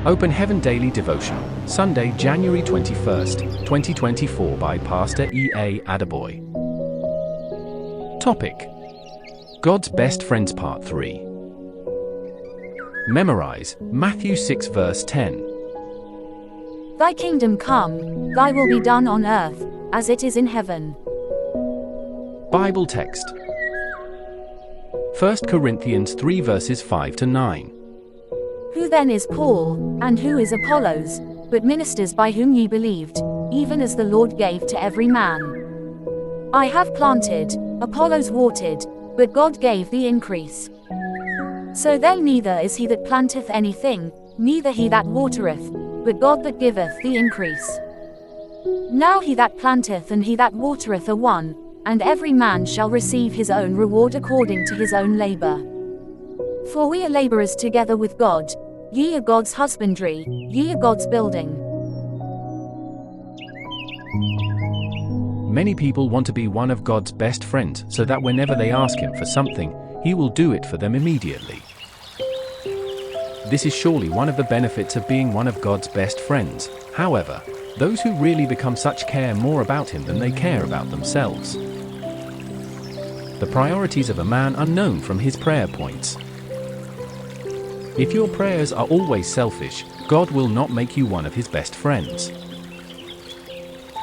Open Heaven Daily Devotional, Sunday, January 21st, 2024 by Pastor E.A Adeboye. Topic: God's Best Friends Part 3. Memorize Matthew 6 verse 10. Thy kingdom come, thy will be done on earth, as it is in heaven. Bible text: 1 Corinthians 3 verses 5 to 9. Who then is Paul, and who is Apollos, but ministers by whom ye believed, even as the Lord gave to every man? I have planted, Apollos watered, but God gave the increase. So then neither is he that planteth anything, neither he that watereth, but God that giveth the increase. Now he that planteth and he that watereth are one, and every man shall receive his own reward according to his own labor. For we are laborers together with God. Ye are God's husbandry, ye are God's building. Many people want to be one of God's best friends so that whenever they ask Him for something, He will do it for them immediately. This is surely one of the benefits of being one of God's best friends. However, those who really become such care more about Him than they care about themselves. The priorities of a man are known from his prayer points. If your prayers are always selfish, God will not make you one of His best friends.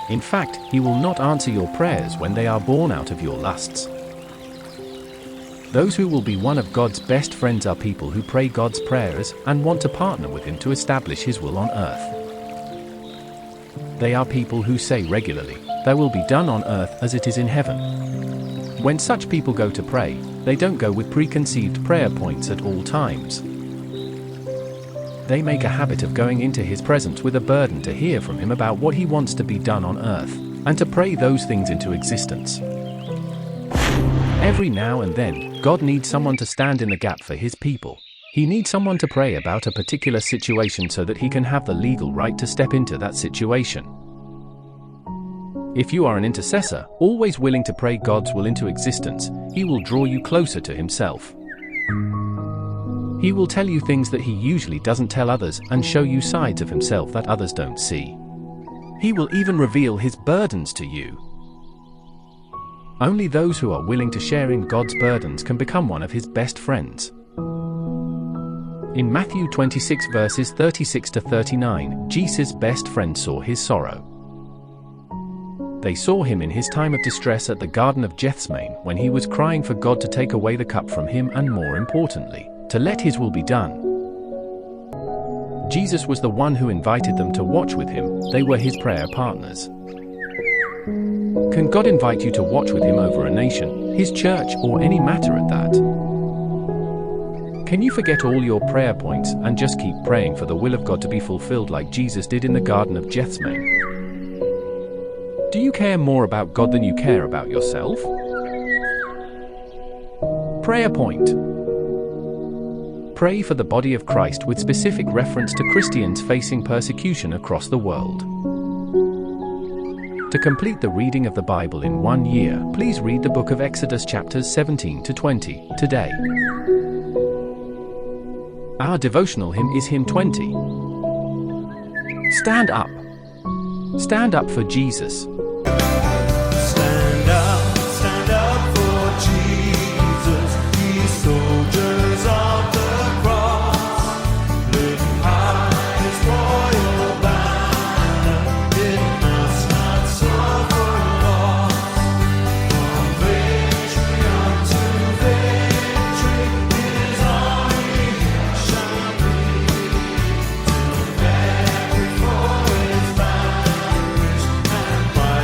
In fact, He will not answer your prayers when they are born out of your lusts. Those who will be one of God's best friends are people who pray God's prayers and want to partner with Him to establish His will on earth. They are people who say regularly, "Thy will be done on earth as it is in heaven." When such people go to pray, they don't go with preconceived prayer points at all times. They make a habit of going into His presence with a burden to hear from Him about what He wants to be done on earth, and to pray those things into existence. Every now and then, God needs someone to stand in the gap for His people. He needs someone to pray about a particular situation so that He can have the legal right to step into that situation. If you are an intercessor, always willing to pray God's will into existence, He will draw you closer to Himself. He will tell you things that He usually doesn't tell others and show you sides of Himself that others don't see. He will even reveal His burdens to you. Only those who are willing to share in God's burdens can become one of His best friends. In Matthew 26 verses 36 to 39, Jesus' best friend saw His sorrow. They saw Him in His time of distress at the Garden of Gethsemane when He was crying for God to take away the cup from Him and, more importantly, to let His will be done. Jesus was the one who invited them to watch with Him. They were His prayer partners. Can God invite you to watch with Him over a nation, His church, or any matter at that? Can you forget all your prayer points and just keep praying for the will of God to be fulfilled like Jesus did in the Garden of Gethsemane? Do you care more about God than you care about yourself? Prayer point: pray for the body of Christ with specific reference to Christians facing persecution across the world. To complete the reading of the Bible in 1 year, please read the book of Exodus chapters 17 to 20 today. Our devotional hymn is hymn 20. Stand up. Stand up for Jesus. Stand up for Jesus, ye soldiers of the cross. Lift high His royal banner, it must not suffer loss. From victory unto victory, His army shall lead. Till every foe is vanquished and by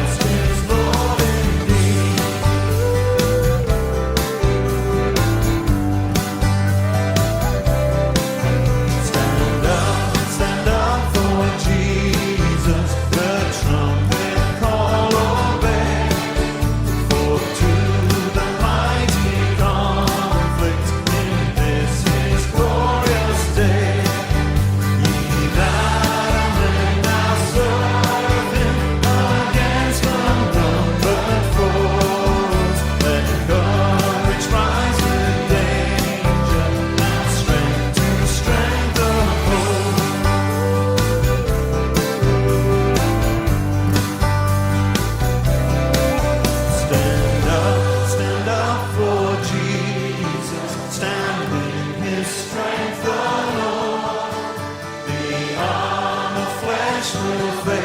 flesh will fade.